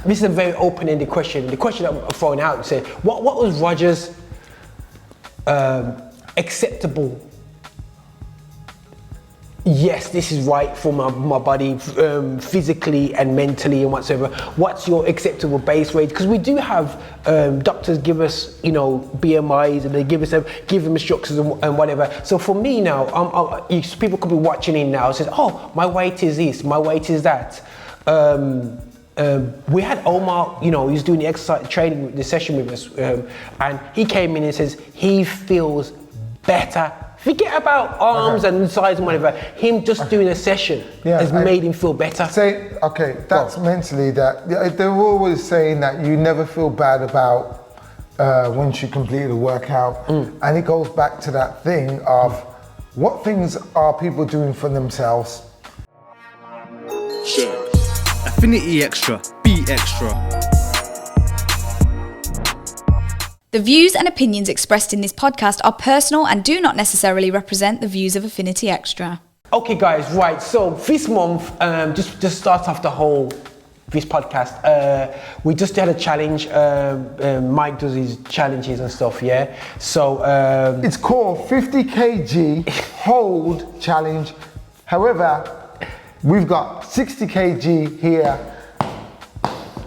this is a very open-ended question. The question I'm throwing out said, what was Roger's acceptable? Yes, this is right for my body, physically and mentally and whatsoever. What's your acceptable base weight? Because we do have doctors give us, you know, BMIs, and they give them instructions and whatever. So for me now, people could be watching in now and says, oh, my weight is this, my weight is that. We had Omar, you know, he's doing the exercise training, the session with us, and he came in and says he feels better. Forget about arms and size and whatever. Him just doing a session has made him feel better. That's mentally that. They're always saying that you never feel bad about once you complete a workout. And it goes back to that thing of what things are people doing for themselves? Affinity Xtra, be extra. The views and opinions expressed in this podcast are personal and do not necessarily represent the views of Affinity Xtra. Okay guys, right, so this month, just start off this podcast, we just had a challenge. Mike does his challenges and stuff, yeah? So it's called 50 kg hold challenge. However, we've got 60 kg here,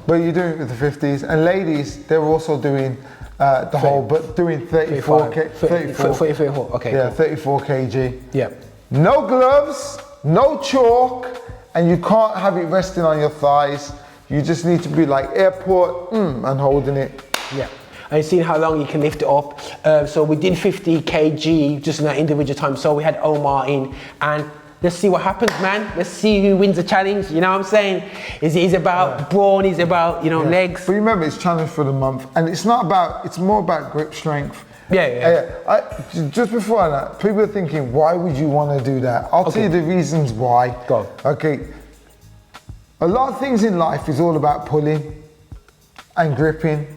but you're doing it with the 50s. And ladies, they're also doing the whole, but doing 34 okay. Yeah, cool. 34 kg. Yeah. No gloves, no chalk, and you can't have it resting on your thighs. You just need to be like airport and holding it. Yeah. And seeing how long you can lift it up. So we did 50 kg just in that individual time. So we had Omar in, and let's see what happens, man. Let's see who wins the challenge. You know what I'm saying? It's about brawn, it's about, you know, legs. But remember, it's challenge for the month, and it's more about grip strength. Just before that, people are thinking, why would you want to do that? I'll tell you the reasons why. Go. Okay. A lot of things in life is all about pulling and gripping.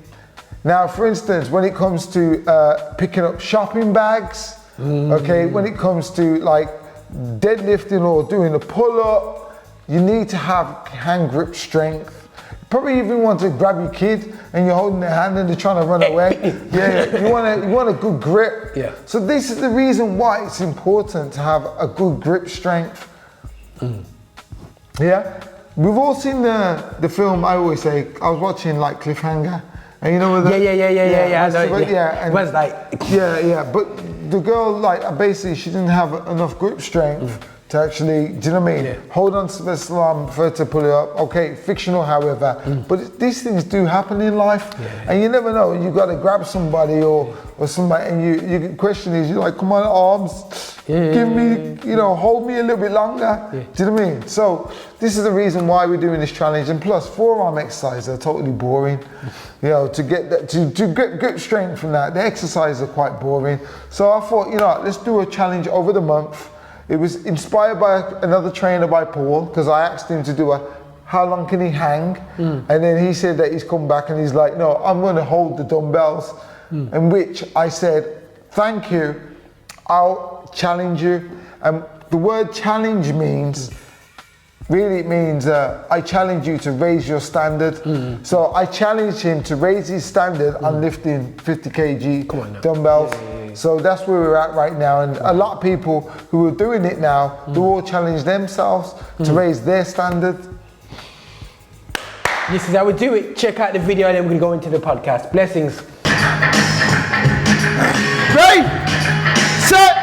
Now, for instance, when it comes to picking up shopping bags, okay, when it comes to like deadlifting or doing a pull-up, you need to have hand grip strength. You probably even want to grab your kid and you're holding their hand and they're trying to run away. You want a good grip. Yeah. So this is the reason why it's important to have a good grip strength. Yeah. We've all seen the film. I always say, I was watching like Cliffhanger, and you know where but the girl, like, basically she didn't have enough grip strength to actually, do you know what I mean? Yeah. Hold on to the slam for her to pull it up. Okay, fictional, however, but these things do happen in life, and you never know. You got to grab somebody or somebody, and your question is, you're like, come on, arms, give me, you know, hold me a little bit longer. Do you know what I mean? So this is the reason why we're doing this challenge, and plus forearm exercises are totally boring. You know, to get that, to get grip strength from that, the exercises are quite boring. So I thought, you know, let's do a challenge over the month. It was inspired by another trainer, by Paul, because I asked him to do how long can he hang? And then he said that he's come back and he's like, no, I'm going to hold the dumbbells. In which I said, thank you, I'll challenge you. And the word challenge means, really it means I challenge you to raise your standard. So I challenged him to raise his standard on lifting 50 kg dumbbells. So that's where we're at right now. And a lot of people who are doing it now, they all challenge themselves to raise their standard. This is how we do it. Check out the video and then we're going to go into the podcast. Blessings. Ready, set,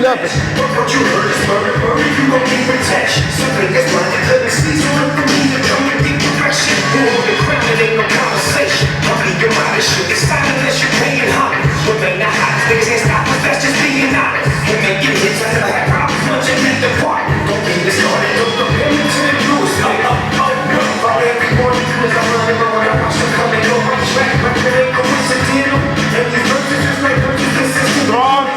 What you heard is murder, you gon' need protection. Something that's blind and couldn't see, so look for me to come in deep direction. Who hold the crown, it ain't no conversation. Hungry, your mind is shook, it's time unless you're paying homage. What they not hot, niggas ain't stop us, that's just being honest. And make it hits, I never had problems, munching at the park. Don't get this started, don't compare me to the blues. All everyone do is I'm running around, I watch them come and go on track, but it ain't coincidental. And these verses just like verses consistent. Strong.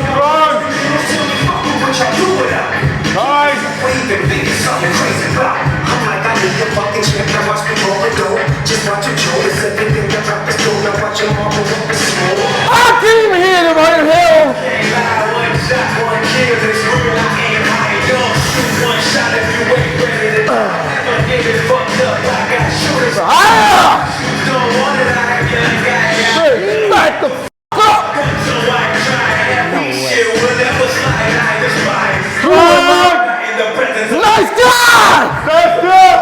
What y'all do without me? Guys! Waving, thinking something crazy about. I'm like, I need a fucking strip, now watch me roll the dough. Just watch your shoulders, everything that rap is dope. Now watch your marble up and small. I can't even hear them on the hill! One shot, one kill this world, I aim high. Don't shoot one shot if you ain't ready to die. Never get it fucked up, I got shooters. Don't want it, I have young guy. Back the f*** up! So I try, happy shit will never slide. I despise. In the presence of Nice guy! That's good!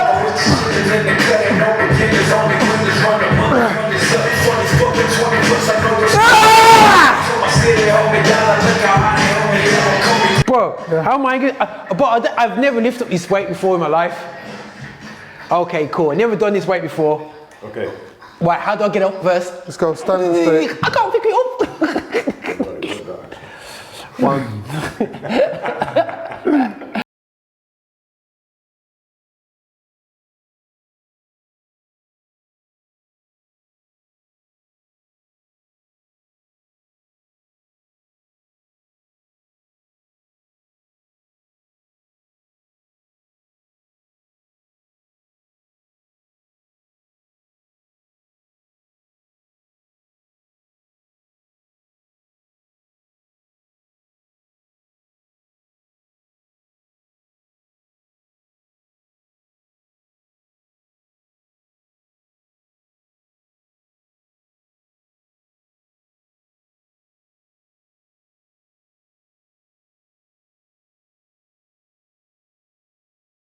in the cut and no beginners, only winners run the money. On this up, 20's fucking 20 plus, I know this. So my city, hold me down, look how I am, me, I don't call me. Bro, how am I going but I've never lifted up this weight before in my life. Okay, cool. I've never done this weight before. Okay. Right, how do I get up first? Let's go, stand on stage. I can't pick it up. One.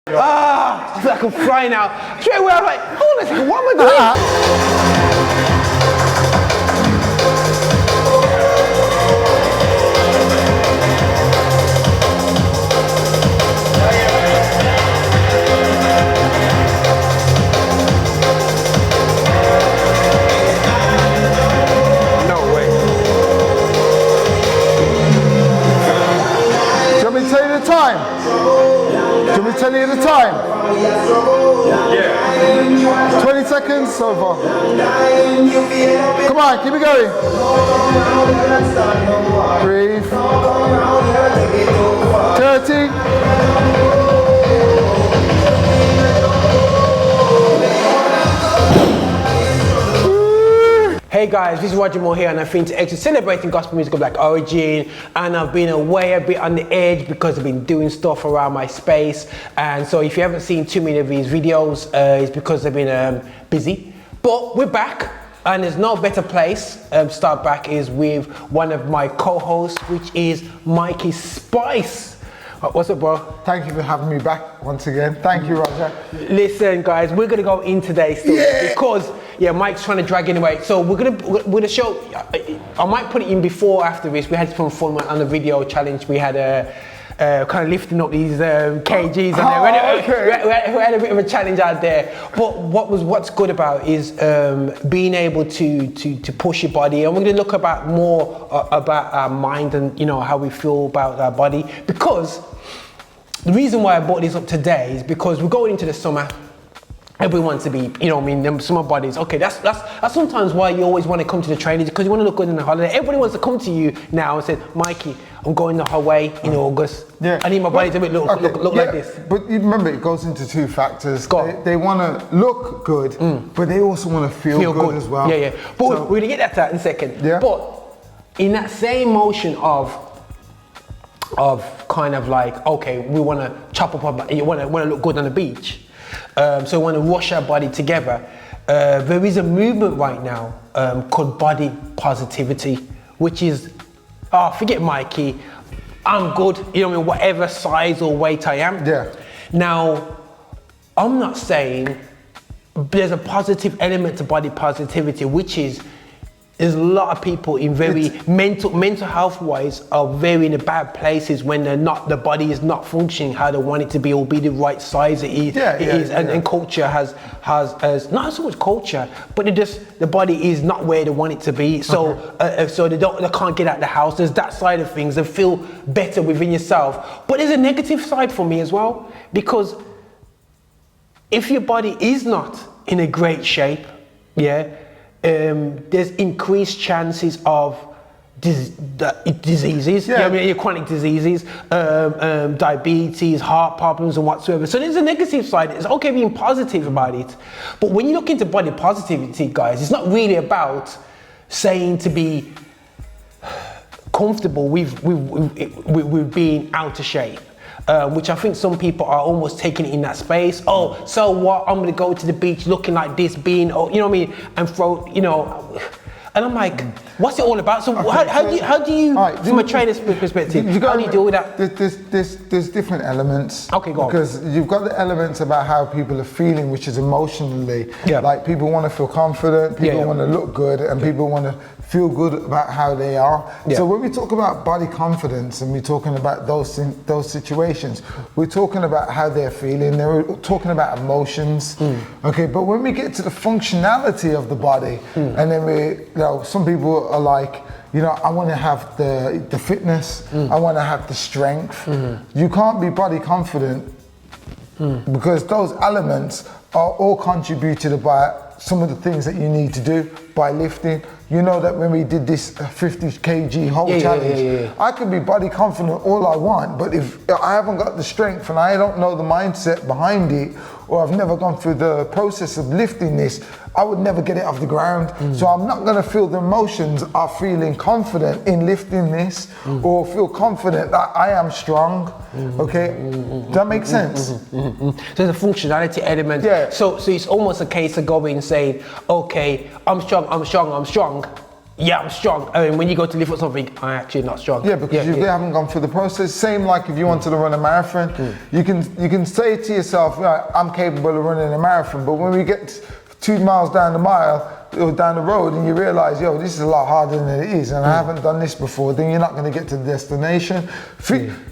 I feel like I'm flying out. Straight away, I'm like, hold on a second, what am I doing? No way. Do you want me to tell you the time? Do you want me to tell you the time? Yeah. 20 seconds so far. Come on, keep it going. Breathe. 30. Hey guys, this is Roger Moore here and I've been to Xtra celebrating gospel music of Black origin, and I've been away a bit on the edge because I've been doing stuff around my space, and so if you haven't seen too many of these videos, it's because I've been busy. But we're back, and there's no better place to start back is with one of my co-hosts, which is Mikey Spice. What's up, bro? Thank you for having me back once again. Thank you, Roger. Listen, guys, we're gonna go in today's story because Mike's trying to drag in away. So we're gonna show. I might put it in before or after this. We had some fun on the video challenge. We had kind of lifting up these kgs on there. We had a bit of a challenge out there. But what's good about is being able to push your body, and we're gonna look about more about our mind and how we feel about our body, because the reason why I brought this up today is because we're going into the summer. Everyone wants to be, them summer bodies. Okay, that's sometimes why you always want to come to the trainings, because you want to look good in the holiday. Everybody wants to come to you now and say, Mikey, I'm going to Hawaii in August. Yeah. I need my body to look like this. But you remember, it goes into two factors. Go on. They want to look good, but they also want to feel good as well. Yeah. But we're going to get that to that in a second. Yeah. But in that same motion of kind of like, okay, we want to chop up, you want to look good on the beach. So we want to wash our body together. There is a movement right now called body positivity, which is, forget Mikey, I'm good, whatever size or weight I am. Yeah. Now, I'm not saying there's a positive element to body positivity, which is there's a lot of people in very mental health wise are very in the bad places when the body is not functioning how they want it to be or be the right size it is. And culture has not so much culture, but the body is not where they want it to be. So so they can't get out of the house. There's that side of things. They feel better within yourself. But there's a negative side for me as well, because if your body is not in a great shape, there's increased chances of diseases, your chronic diseases, diabetes, heart problems and whatsoever. So there's a negative side. It's okay being positive about it. But when you look into body positivity, guys, it's not really about saying to be comfortable with being out of shape. Which I think some people are almost taking it in that space. Oh, so what? I'm gonna go to the beach looking like this, being, oh, you know what I mean, and throw, you know. And I'm like, what's it all about? So how do you, right, from a trainer's perspective, how do you deal with that? There's different elements. Okay, go on. Because you've got the elements about how people are feeling, which is emotionally. Yeah. Like people want to feel confident, people want to look good, and people want to feel good about how they are. Yeah. So when we talk about body confidence and we're talking about those situations, we're talking about how they're feeling, they're talking about emotions. Okay, but when we get to the functionality of the body, and then you know, some people are like, you know, I want to have the fitness, I want to have the strength. You can't be body confident because those elements are all contributed by some of the things that you need to do by lifting. You know that when we did this 50 kg whole challenge, I can be body confident all I want, but if I haven't got the strength and I don't know the mindset behind it, or I've never gone through the process of lifting this, I would never get it off the ground. So I'm not gonna feel the emotions of feeling confident in lifting this, or feel confident that I am strong. Okay, does that make sense? So the functionality element. Yeah. So it's almost a case of going and saying, okay, I'm strong. Yeah, I'm strong. And when you go to lift up something, I'm actually not strong. Yeah, because you haven't gone through the process. Same like if you wanted to run a marathon, you can say to yourself, right, I'm capable of running a marathon, but when we get 2 miles down the mile or down the road and you realize, yo, this is a lot harder than it is, and I haven't done this before, then you're not going to get to the destination.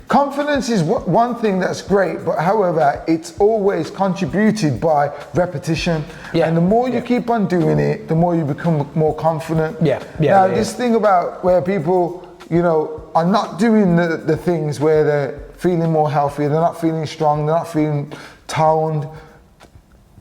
Confidence is one thing that's great, but however, it's always contributed by repetition. And the more you keep on doing it, the more you become more confident. Now, this thing about where people, you know, are not doing the things where they're feeling more healthy, they're not feeling strong, they're not feeling toned,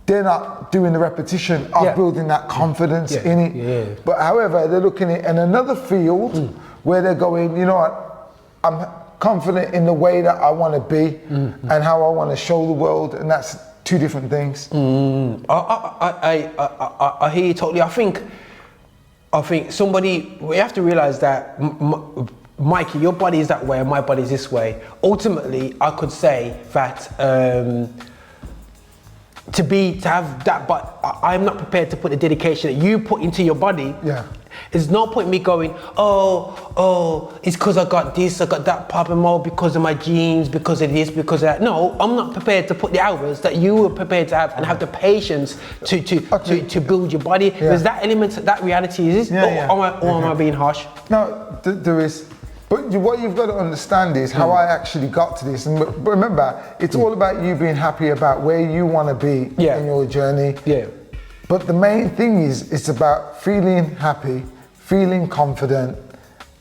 they're not doing the repetition of building that confidence in it. But however, they're looking at in another field where they're going, you know what, I'm confident in the way that I want to be and how I want to show the world, and that's two different things. I hear you totally. I think somebody, we have to realize that Mikey, your body is that way and my body is this way. Ultimately, I could say that to have that, but I'm not prepared to put the dedication that you put into your body. There's no point me going, oh, it's because I got this, I got that problem, because of my genes, because of this, because of that. No, I'm not prepared to put the hours that you were prepared to have and have the patience to build your body. There's that element, that reality is this, or am I being harsh? No, there is. But what you've got to understand is how I actually got to this. And remember, it's all about you being happy about where you want to be in your journey. But the main thing is, it's about feeling happy, feeling confident,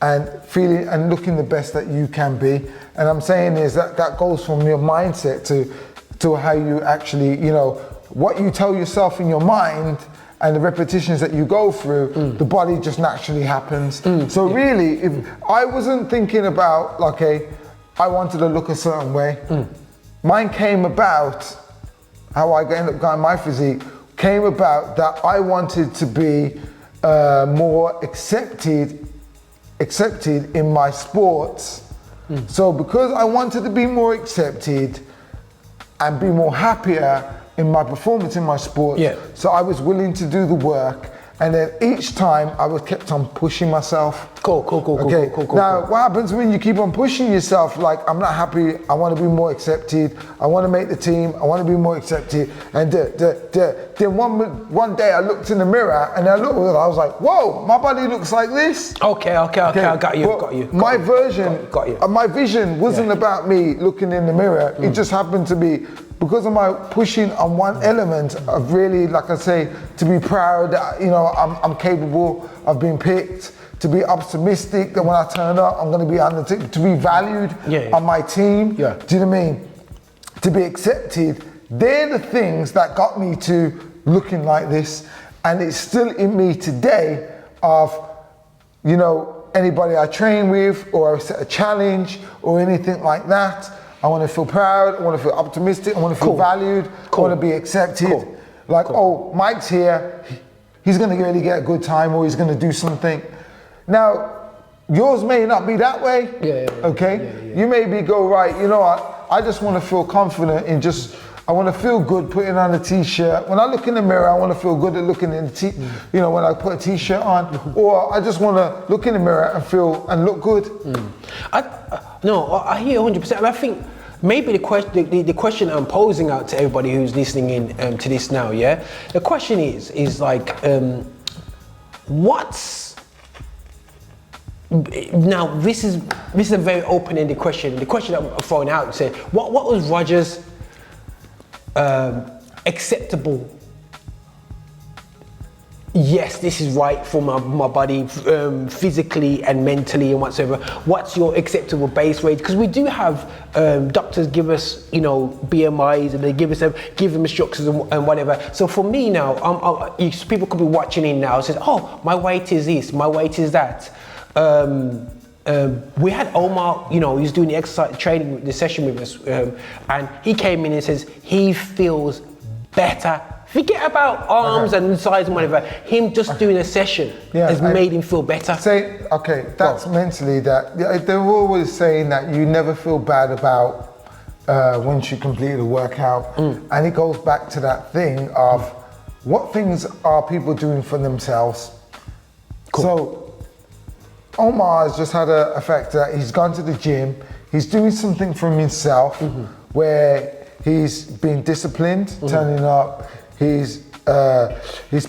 and feeling and looking the best that you can be. And I'm saying is that goes from your mindset to how you actually, you know, what you tell yourself in your mind and the repetitions that you go through, the body just naturally happens. So really, if I wasn't thinking about, okay, I wanted to look a certain way, mine came about, how I ended up getting my physique, came about that I wanted to be more accepted in my sports. So because I wanted to be more accepted and be more happier in my performance in my sport, so I was willing to do the work, and then each time I was kept on pushing myself. Cool. Now, what happens when you keep on pushing yourself, like, I'm not happy, I want to be more accepted, I want to make the team, I want to be more accepted, and then one day I looked in the mirror and I was like, whoa, my body looks like this. Okay, I got you. My vision wasn't about me looking in the mirror, it just happened to be because of my pushing on one element of really, like I say, to be proud that, you know, I'm capable of being picked, to be optimistic that when I turn up, I'm going to be on the team, to be valued on my team. Do you know what I mean? To be accepted. They're the things that got me to looking like this, and it's still in me today of, you know, anybody I train with or I set a challenge or anything like that. I want to feel proud, I want to feel optimistic, I want to feel valued, I want to be accepted. Oh, Mike's here, he's going to really get a good time, or he's going to do something. Now, yours may not be that way. Okay? You maybe go, right, you know what, I just want to feel confident in just, I want to feel good putting on a t-shirt. When I look in the mirror, I want to feel good at looking in the you know, when I put a t-shirt on, or I just want to look in the mirror and feel and look good. No, I hear 100%, and I think maybe the question I'm posing out to everybody who's listening in to this now, yeah, the question is like, what's now? This is a very open-ended question. The question I'm throwing out said, what was Roger's acceptable? Yes, this is right for my body, physically and mentally and whatsoever. What's your acceptable base weight? Because we do have doctors give us, you know, BMIs, and they give them instructions and whatever. So for me now, people could be watching in now and says, oh, my weight is this, my weight is that. We had Omar, you know, he's doing the exercise training, the session with us, and he came in and says he feels better. Forget about arms and size and whatever. Him just doing a session has made him feel better. That's mentally that. They're always saying that you never feel bad about once you complete a workout, and it goes back to that thing of what things are people doing for themselves. So Omar has just had a effect that he's gone to the gym, he's doing something for himself, where he's being disciplined, turning up, he's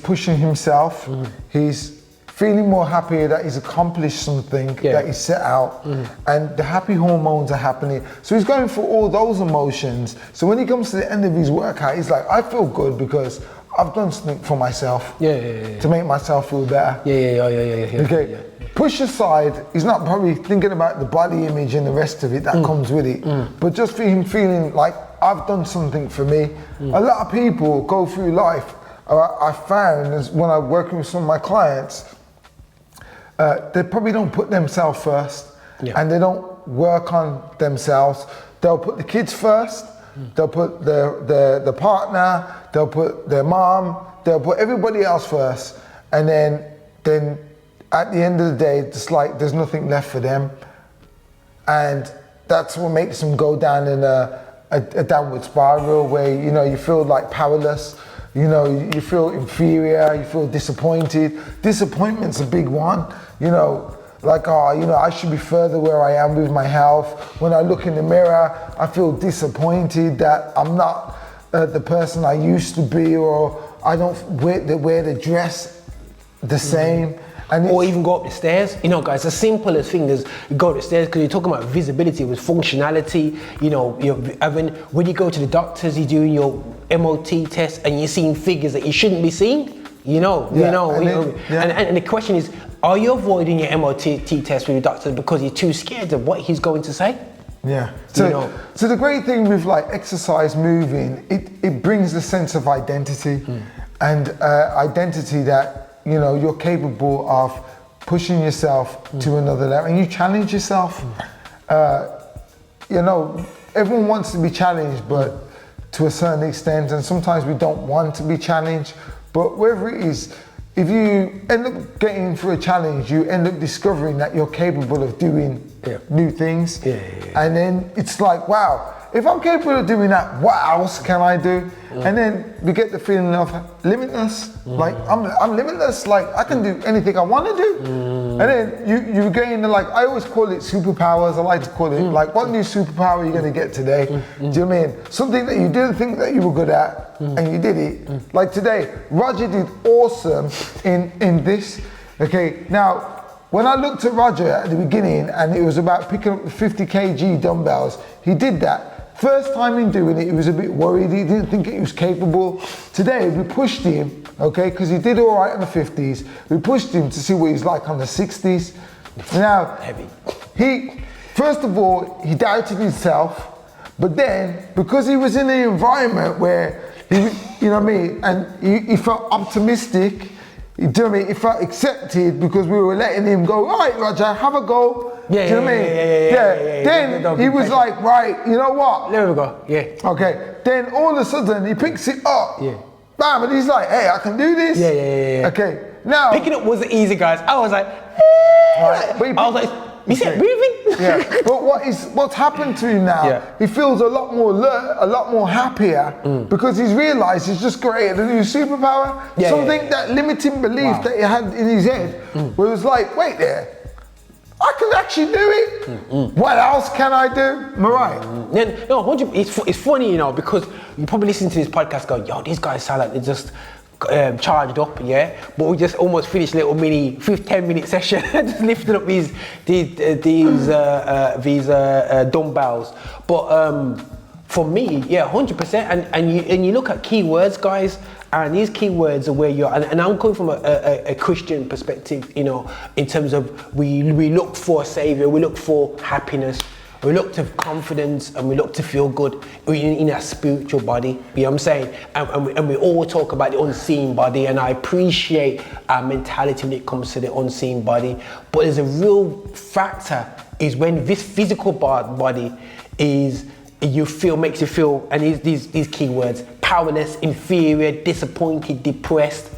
pushing himself, he's feeling more happy that he's accomplished something that he set out, and the happy hormones are happening. So he's going through all those emotions. So when he comes to the end of his workout, he's like, I feel good because I've done something for myself to make myself feel better. Okay. Push aside, he's not probably thinking about the body image and the rest of it that comes with it, but just for him feeling like I've done something for me. A lot of people go through life, I found when I'm working with some of my clients, they probably don't put themselves first, and they don't work on themselves. They'll put the kids first, they'll put the partner, they'll put their mom, they'll put everybody else first, and then at the end of the day, it's like there's nothing left for them, and that's what makes them go down in a downward spiral where, you know, you feel like powerless, you know, you feel inferior, you feel disappointed. Disappointment's a big one, you know, like, oh, you know, I should be further where I am with my health. When I look in the mirror, I feel disappointed that I'm not the person I used to be, or I don't wear the dress the same. Or even go up the stairs. You know, guys, as simple as thing as you go up the stairs, because you're talking about visibility with functionality. You know, when you go to the doctors, you're doing your MOT test and you're seeing figures that you shouldn't be seeing. And the question is, are you avoiding your MOT test with your doctor because you're too scared of what he's going to say? So the great thing with like exercise, moving, it brings a sense of identity, and identity that, you know, you're capable of pushing yourself to another level, and you challenge yourself. You know, everyone wants to be challenged, but to a certain extent, and sometimes we don't want to be challenged. But wherever it is, if you end up getting through a challenge, you end up discovering that you're capable of doing new things. And then it's like, wow, if I'm capable of doing that, what else can I do? And then we get the feeling of limitless. Like I'm limitless. Like I can do anything I want to do. And then you gain, like, I always call it superpowers. I like to call it like, what new superpower are you going to get today? Do you know what I mean? Something that you didn't think that you were good at, and you did it. Like today, Roger did awesome in this. Okay, now when I looked at Roger at the beginning, and it was about picking up the 50 kg dumbbells, he did that. First time in doing it, he was a bit worried. He didn't think he was capable. Today, we pushed him, okay, because he did all right in the 50s. We pushed him to see what he's like on the 60s. Now, first of all, he doubted himself, but then, because he was in an environment where, you know what I mean, and he felt optimistic, you know what I mean? He felt accepted because we were letting him go, all right, Roger, have a go. Do you know what I mean? Then he was like, right, you know what? There we go, Okay, then all of a sudden he picks it up. Bam, and he's like, hey, I can do this. Okay, Now Picking up wasn't easy, guys. I was like, Right, but I was like, you said breathing? Yeah, but what's happened to him now, he feels a lot more alert, a lot more happier because he's realised he's just created a new superpower. Something that limiting belief that he had in his head where it was like, wait there, I can actually do it. What else can I do? Am I right? No, it's funny, you know, because you probably listen to this podcast go, yo, these guys sound like they're just charged up, but we just almost finished a little mini 10-minute session just lifting up these dumbbells. But for me, 100%. And you look at keywords, guys, and these keywords are where you're. And I'm coming from a Christian perspective, you know, in terms of we look for a savior, we look for happiness. We look to confidence and we look to feel good in our spiritual body, you know what I'm saying? And we all talk about the unseen body, and I appreciate our mentality when it comes to the unseen body. But there's a real factor is when this physical body makes you feel, and these keywords, powerless, inferior, disappointed, depressed,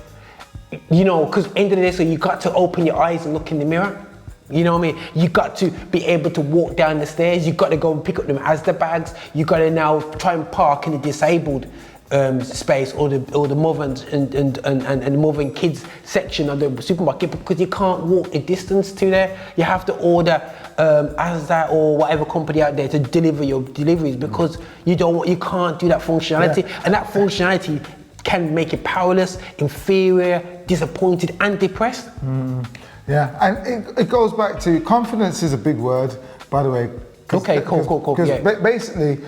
you know, because end of the day, so you got to open your eyes and look in the mirror. You know what I mean? You got to be able to walk down the stairs. You got to go and pick up them Asda bags. You got to now try and park in the disabled space or the mother and the mother and kids section of the supermarket because you can't walk the distance to there. You have to order Asda or whatever company out there to deliver your deliveries because you can't do that functionality, and that functionality can make you powerless, inferior, disappointed, and depressed. Yeah, and it goes back to confidence is a big word, by the way. Okay, cool. Because basically,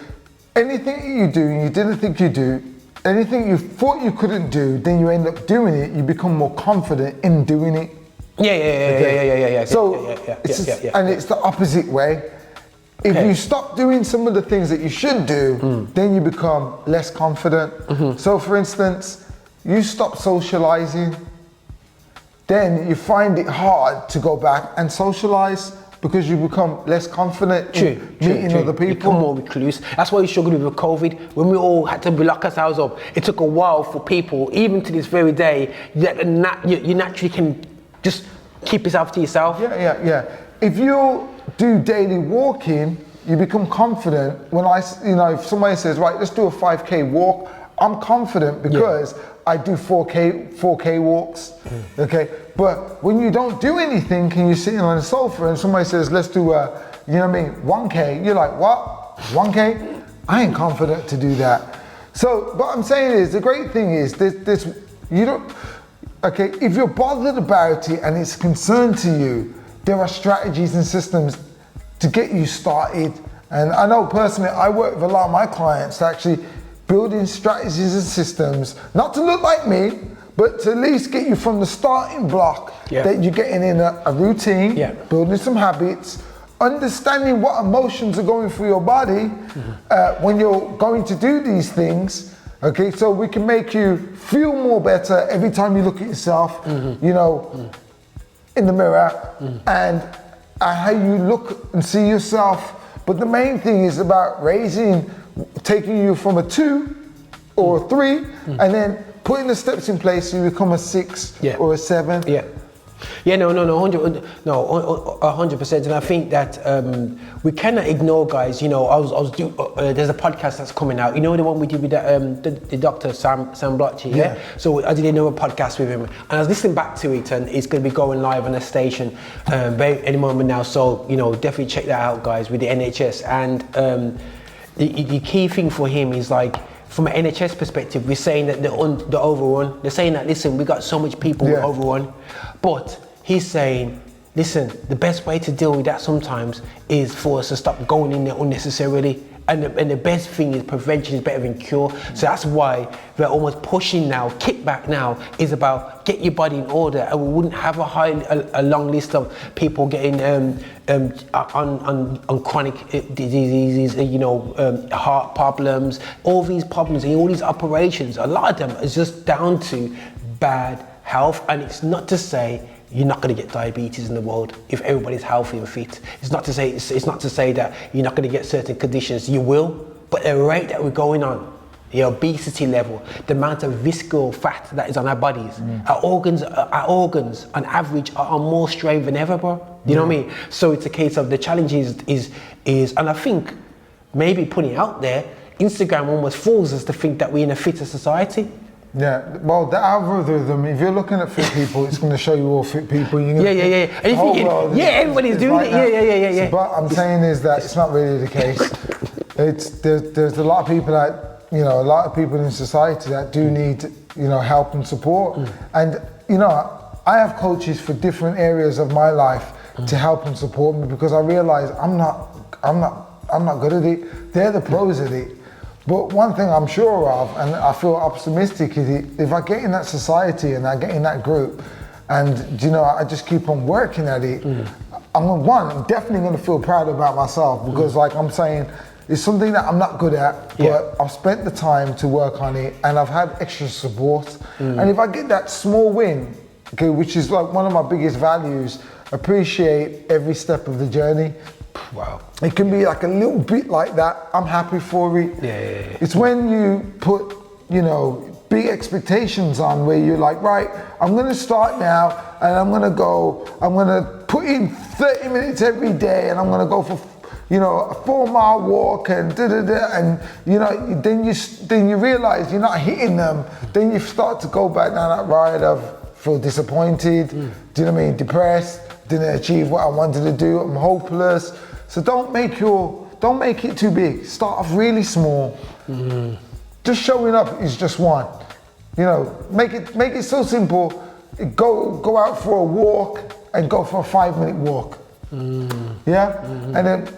anything you do and you didn't think you do, anything you thought you couldn't do, then you end up doing it. You become more confident in doing it. Yeah. So and it's the opposite way. If you stop doing some of the things that you should do, then you become less confident. So, for instance, you stop socializing. Then you find it hard to go back and socialize because you become less confident in meeting other people. You become more recluse. That's why you struggled with COVID. When we all had to lock ourselves up, it took a while for people, even to this very day, that you naturally can just keep yourself to yourself. Yeah. If you do daily walking, you become confident. When if somebody says, right, let's do a 5K walk, I'm confident because I do 4K walks, okay? But when you don't do anything and you're sitting on the sofa and somebody says, let's do 1K, you're like, what? 1K? I ain't confident to do that. So what I'm saying is, the great thing is, if you're bothered about it and it's a concern to you, there are strategies and systems to get you started. And I know personally, I work with a lot of my clients to actually building strategies and systems, not to look like me, but to at least get you from the starting block that you're getting in a routine, building some habits, understanding what emotions are going through your body when you're going to do these things, okay? So we can make you feel more better every time you look at yourself, in the mirror, and how you look and see yourself. But the main thing is about taking you from a 2 or a 3, and then putting the steps in place so you become a 6 or a 7. No, 100%. And I think that we cannot ignore, guys. You know, there's a podcast that's coming out. You know, the one we did with the Dr. Sam Blotchy, So I did another podcast with him, and I was listening back to it, and it's going to be going live on a station any moment now. So, you know, definitely check that out, guys, with the NHS. And the key thing for him is like, from an NHS perspective, we're saying that the overrun. They're saying that, listen, we got so much people with overrun, but he's saying, listen, the best way to deal with that sometimes is for us to stop going in there unnecessarily. And the best thing is prevention is better than cure. So that's why we're almost pushing now, kickback now, is about get your body in order, and we wouldn't have a long list of people getting on chronic diseases, heart problems, all these problems and all these operations. A lot of them is just down to bad health, and it's not to say you're not going to get diabetes in the world if everybody's healthy and fit. It's not to say that you're not going to get certain conditions. You will, but the rate that we're going on, the obesity level, the amount of visceral fat that is on our bodies. Our organs on average are on more strain than ever, bro. You know what I mean? So it's a case of the challenge is, and I think maybe putting it out there, Instagram almost fools us to think that we're in a fitter society. Yeah, well, the algorithm, if you're looking at fit people, it's going to show you all fit people. Yeah. And you're thinking, everybody's doing it. Yeah. So, but I'm saying is that it's not really the case. There's a lot of people that, a lot of people in society that do need, help and support. And, I have coaches for different areas of my life to help and support me, because I realize I'm not good at it. They're the pros at it. But one thing I'm sure of, and I feel optimistic, is if I get in that society and I get in that group, and I just keep on working at it, I'm definitely going to feel proud about myself, because like I'm saying, it's something that I'm not good at, but I've spent the time to work on it, and I've had extra support. And if I get that small win, okay, which is like one of my biggest values, appreciate every step of the journey. Wow. It can be like a little bit like that. I'm happy for it. Yeah. It's when you put, big expectations on, where you're like, right, I'm gonna start now, and I'm gonna put in 30 minutes every day, and I'm gonna go for, a 4-mile walk, and and then you realize you're not hitting them. Then you start to go back down that ride of feel disappointed. Do you know what I mean? Depressed. Didn't achieve what I wanted to do. I'm hopeless. So don't make it too big. Start off really small. Just showing up is just one. Make it so simple. Go out for a walk and go for a 5-minute walk. Yeah, and then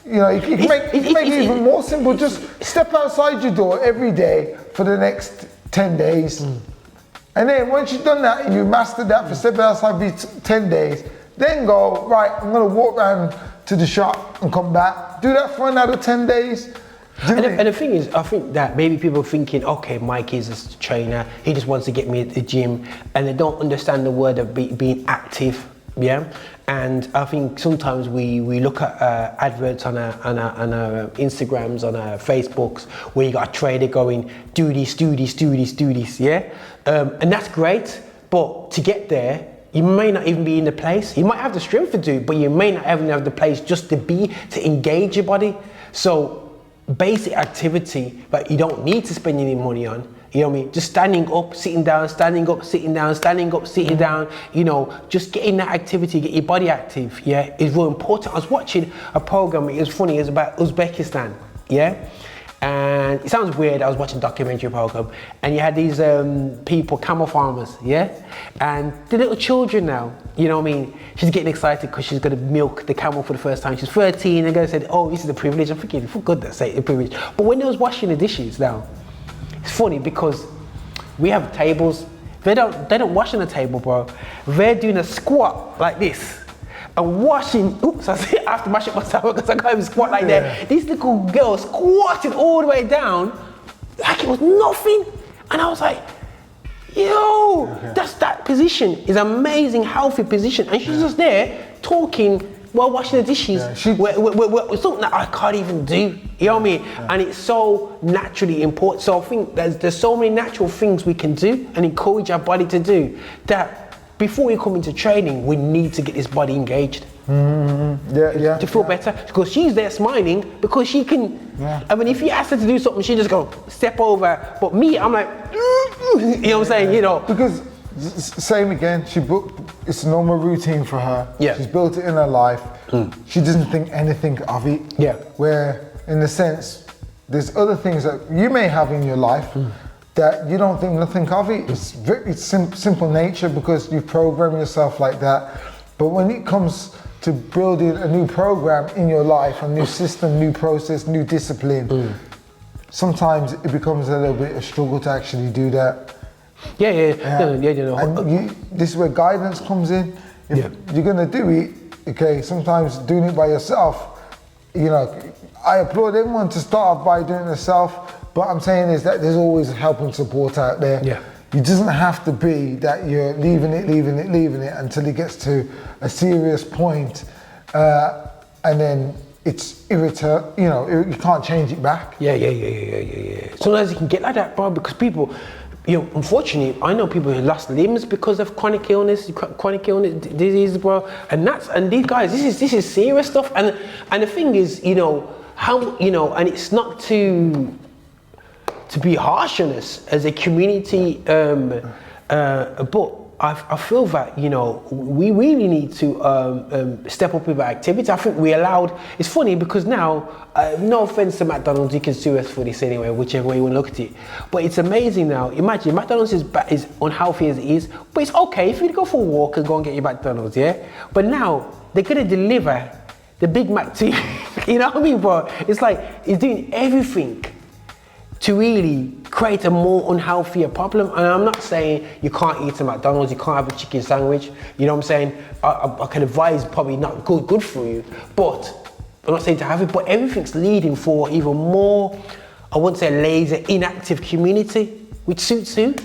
you can make it even more simple. Just step outside your door every day for the next 10 days. And then once you've done that and you've mastered that for stepping outside for 10 days, then go, right, I'm gonna walk around to the shop and come back. Do that for another 10 days. And the thing is, I think that maybe people are thinking, okay, Mike is a trainer, he just wants to get me at the gym, and they don't understand the word of being active, yeah? And I think sometimes we look at adverts on our Instagrams, on our Facebooks, where you got a trader going, do this, yeah? And that's great, but to get there, you may not even be in the place. You might have the strength to do it, but you may not even have the place just to engage your body. So basic activity, but you don't need to spend any money on. You know what I mean? Just standing up, sitting down, standing up, sitting down, standing up, sitting down, just getting that activity, get your body active, yeah, is real important. I was watching a program, it was funny, it was about Uzbekistan, yeah? And it sounds weird, I was watching a documentary program, and you had these people, camel farmers, yeah? And the little children now, you know what I mean? She's getting excited because she's gonna milk the camel for the first time. She's 13, and they said, oh, this is a privilege. I'm thinking, for goodness sake, a privilege. But when they was washing the dishes now, it's funny because we have tables. They don't wash on the table, bro. They're doing a squat like this. And washing, I have to mash up myself because I can't even squat like that. This little girl squatted all the way down like it was nothing. And I was like, yo, that position is amazing, healthy position. And she's just there talking while washing the dishes. Something that I can't even do, you know what I mean? And it's so naturally important. So I think there's so many natural things we can do and encourage our body to do that before we come into training, we need to get this body engaged. To feel better, because she's there smiling because she can. I mean, if you ask her to do something, she just go step over. But me, I'm like, you know what I'm saying? Because same again. It's a normal routine for her. Yeah. She's built it in her life. She doesn't think anything of it. Yeah. Where, in a sense, there's other things that you may have in your life that you don't think nothing of it. It's simple nature because you've programmed yourself like that. But when it comes to building a new program in your life, a new system, new process, new discipline, sometimes it becomes a little bit of a struggle to actually do that. And this is where guidance comes in. If you're gonna do it, okay, sometimes doing it by yourself, I applaud everyone to start off by doing it yourself, but I'm saying is that there's always help and support out there. Yeah. It doesn't have to be that you're leaving it until it gets to a serious point, and then it's irritant. You know, you can't change it back. Yeah. Sometimes it can get like that, bro, because people, you know, unfortunately, I know people who lost limbs because of chronic illness, disease, bro, and these guys, this is serious stuff, and the thing is, you know, how, you know, and it's not to be harsh on us as a community, but I feel that, you know, we really need to step up with our activity. I think we allowed, it's funny because now, no offense to McDonald's, you can sue us for this anyway, whichever way you want to look at it. But it's amazing now. Imagine McDonald's is unhealthy as it is, but it's okay if you go for a walk and go and get your McDonald's, yeah? But now they're going to deliver the Big Mac to you. You know what I mean, bro? It's like, it's doing everything to really create a more unhealthier problem. And I'm not saying you can't eat a McDonald's, you can't have a chicken sandwich, you know what I'm saying? I can advise probably not good for you, but I'm not saying to have it, but everything's leading for even more, I wouldn't say lazy, inactive community, which suits who?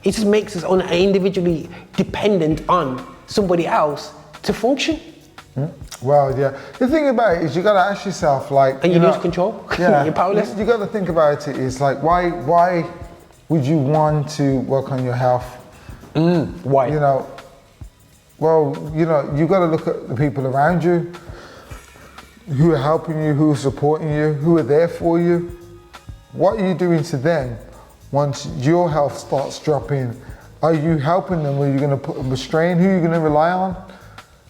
It just makes us individually dependent on somebody else to function. Well, yeah. The thing about it is you got to ask yourself, like, and you lose control. Yeah, you're powerless. You got to think about it. It's like, why would you want to work on your health? Why? You know, well, you know, you got to look at the people around you, who are helping you, who are supporting you, who are there for you. What are you doing to them once your health starts dropping? Are you helping them? Or are you going to put them a strain? Who are you going to rely on?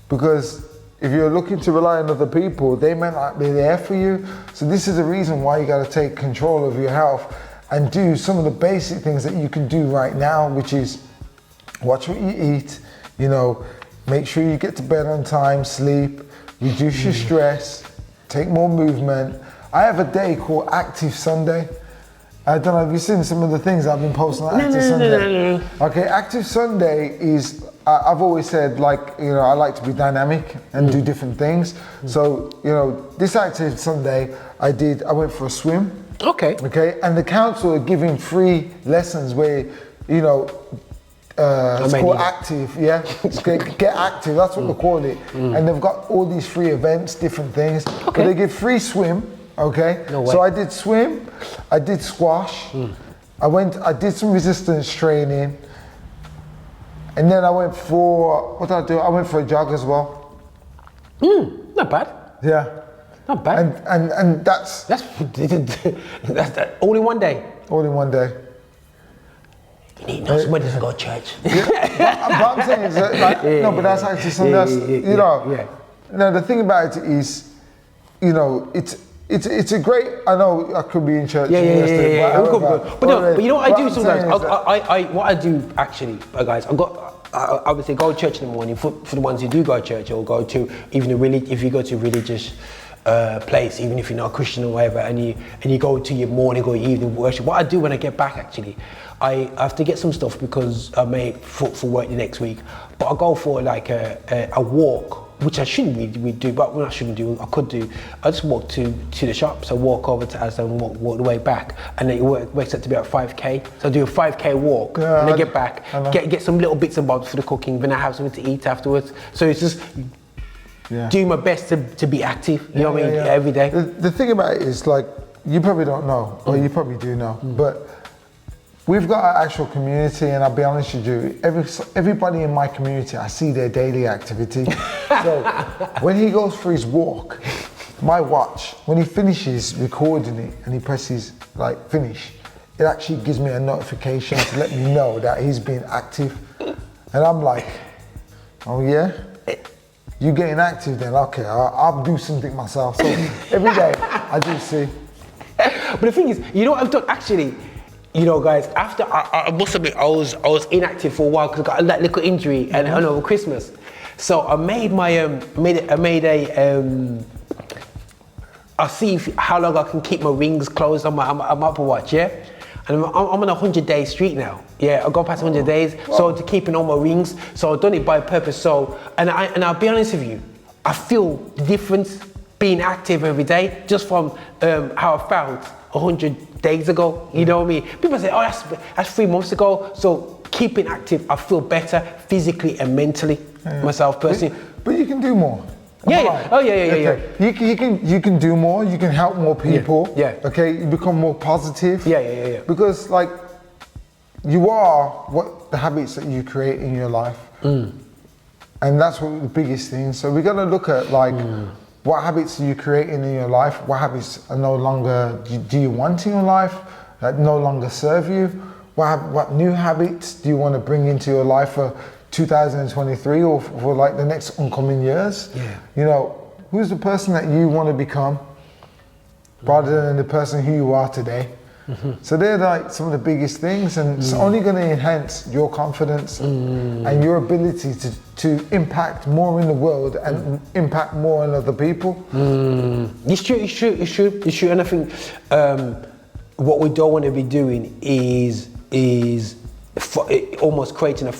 Because if you're looking to rely on other people, they may not be there for you. So this is the reason why you got to take control of your health and do some of the basic things that you can do right now, which is watch what you eat, you know, make sure you get to bed on time, sleep, reduce your stress, take more movement. I have a day called Active Sunday. I don't know, have you seen some of the things I've been posting on Active Sunday? No. Okay, Active Sunday is, I've always said, like, you know, I like to be dynamic and do different things. So, you know, this Active Sunday, I went for a swim. Okay, and the council are giving free lessons where, you know, it's called Active, yeah? It's get active, that's what they call it. And they've got all these free events, different things. But they give free swim, okay? No way. So I did swim, I did squash, I did some resistance training, and then I went for, what did I do? I went for a jog as well. Not bad. Yeah. Not bad. And that's only one day. Only one day. You need no somebody to go to church. But I'm saying is that, like, no, but that's actually something that's, you know. Now the thing about it is, you know, it's a great. I know I could be in church. But you know what I do sometimes. What I do actually, guys, I would say go to church in the morning for the ones who do go to church, or go to even if you go to a religious place, even if you're not a Christian or whatever, and you go to your morning or your evening worship. What I do when I get back, actually, I have to get some stuff because I may for work the next week. But I go for like a walk, which I shouldn't really do, but when I shouldn't do, I could do. I just walk to the shops. I walk over to Asda and walk the way back, and then it works out to be about 5k. So I do a 5k walk, and I get back, get some little bits and bobs for the cooking, then I have something to eat afterwards. So it's just do my best to be active. You know what I mean? Every day. The thing about it is, like, you probably don't know, or you probably do know, but we've got our actual community, and I'll be honest with you, everybody in my community, I see their daily activity. So when he goes for his walk, my watch, when he finishes recording it and he presses like finish, it actually gives me a notification to let me know that he's been active. And I'm like, oh yeah? You getting active then? Okay, I'll do something myself. So every day I do see. But the thing is, you know what I've done actually? You know, guys, after I must admit, I was inactive for a while because I got that little injury and over Christmas. So I made I'll see how long I can keep my rings closed on my Apple Watch, yeah? And I'm on a 100-day streak now. Yeah, I go past 100 days, so to keeping all my rings. So I've done it by purpose. So, and I'll be honest with you, I feel the difference being active every day just from how I felt 100 days ago. You know what I mean? People say, oh, that's 3 months ago. So keeping active, I feel better physically and mentally, myself personally. But you can do more. Yeah. Oh yeah. You can do more. You can help more people. Yeah. Okay. You become more positive. Yeah. Because like, you are what the habits that you create in your life, and that's what the biggest thing. So we're gonna look at like, what habits are you creating in your life? What habits are no longer do you want in your life that no longer serve you? What new habits do you want to bring into your life for 2023 or for like the next oncoming years? Yeah. You know, who's the person that you want to become rather than the person who you are today? So they're like some of the biggest things, and it's only going to enhance your confidence and your ability to impact more in the world and impact more on other people. It's true. And I think what we don't want to be doing is almost creating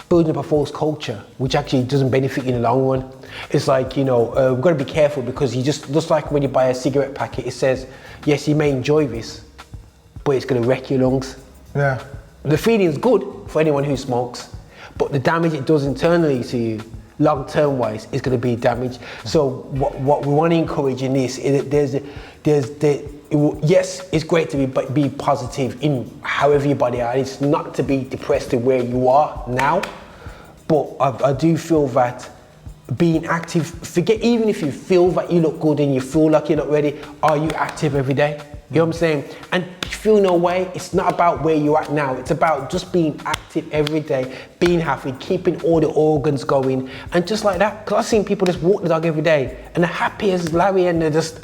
building up a false culture, which actually doesn't benefit you in the long run. It's like, you know, we've got to be careful, because you just like when you buy a cigarette packet, it says, yes, you may enjoy this, but it's going to wreck your lungs. Yeah. The feeling is good for anyone who smokes, but the damage it does internally to you, long-term wise, is going to be damage. So what we want to encourage in this is that yes, it's great to be positive in however your body are. It's not to be depressed to where you are now, but I do feel that being active, forget, even if you feel that you look good and you feel like you're not ready, are you active every day? You know what I'm saying? And if you feel no way, it's not about where you're at now. It's about just being active every day, being happy, keeping all the organs going, and just like that. Because I've seen people just walk the dog every day and they're happy as Larry, and they're just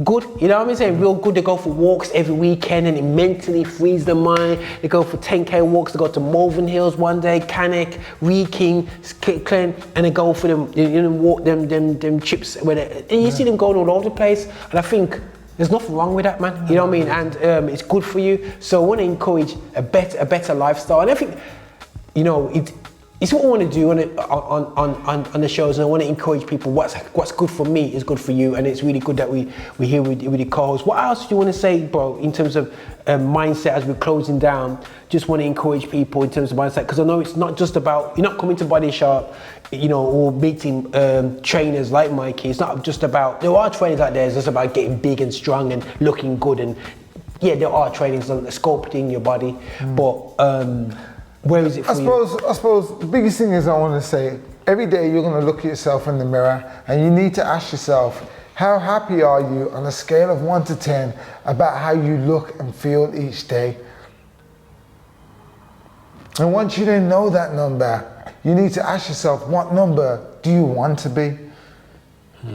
good. You know what I'm saying? Real good. They go for walks every weekend and it mentally frees their mind. They go for 10k walks. They go to Malvern Hills one day, Cannock, Reeking, Clen, and they go for them. You know, walk them trips where and you see them going all over the place. And I think there's nothing wrong with that, man. You know what I mean? And it's good for you. So I want to encourage a better lifestyle. And I think, you know, it's what I want to do on the shows, and I want to encourage people. What's good for me is good for you, and it's really good that we're here with the co-hosts. What else do you want to say, bro, in terms of mindset as we're closing down? Just want to encourage people in terms of mindset, because I know it's not just about, you're not coming to Body Shop, you know, or meeting trainers like Mikey. It's not just about, there are trainers out there, it's just about getting big and strong and looking good, and yeah, there are trainings on sculpting your body, but where is it for you? I suppose the biggest thing is, I want to say, every day you're going to look at yourself in the mirror and you need to ask yourself, how happy are you on a scale of 1 to 10 about how you look and feel each day? And once you then know that number, you need to ask yourself, what number do you want to be?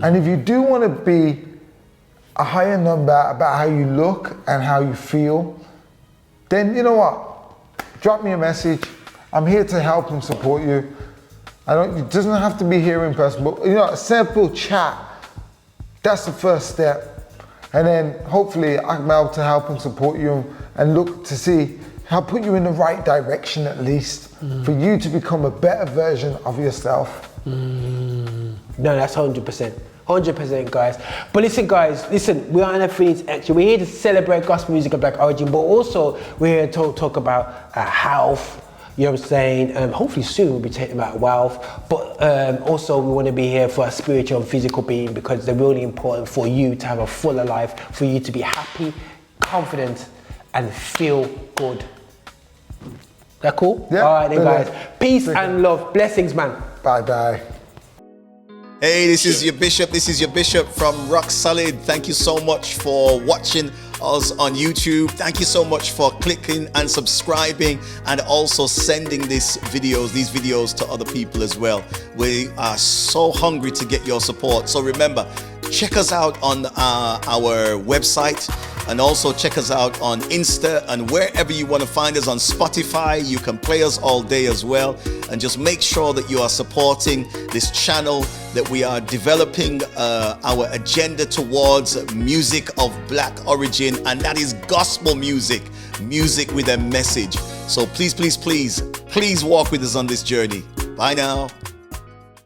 And if you do want to be a higher number about how you look and how you feel, then you know what? Drop me a message. I'm here to help and support you. It doesn't have to be here in person, but you know, a simple chat, that's the first step. And then hopefully I'll be able to help and support you and look to see how put you in the right direction, at least, for you to become a better version of yourself. No, that's 100%. 100%, guys. But listen, guys, we are in Afrobeats Xtra. We're here to celebrate gospel music and black origin, but also we're here to talk about health. You know what I'm saying? Hopefully soon we'll be talking about wealth, but also we want to be here for a spiritual and physical being, because they're really important for you to have a fuller life, for you to be happy, confident, and feel good. That cool? Yeah. All right then, guys. Peace and love. Blessings, man. Bye-bye. Hey, this is your Bishop from Rock Solid. Thank you so much for watching us on YouTube. Thank you so much for clicking and subscribing, and also sending these videos to other people as well. We are so hungry to get your support. So remember, check us out on our website, and also check us out on Insta, and wherever you want to find us on Spotify. You can play us all day as well. And just make sure that you are supporting this channel, that we are developing our agenda towards music of black origin, and that is gospel music with a message. So please walk with us on this journey. Bye now.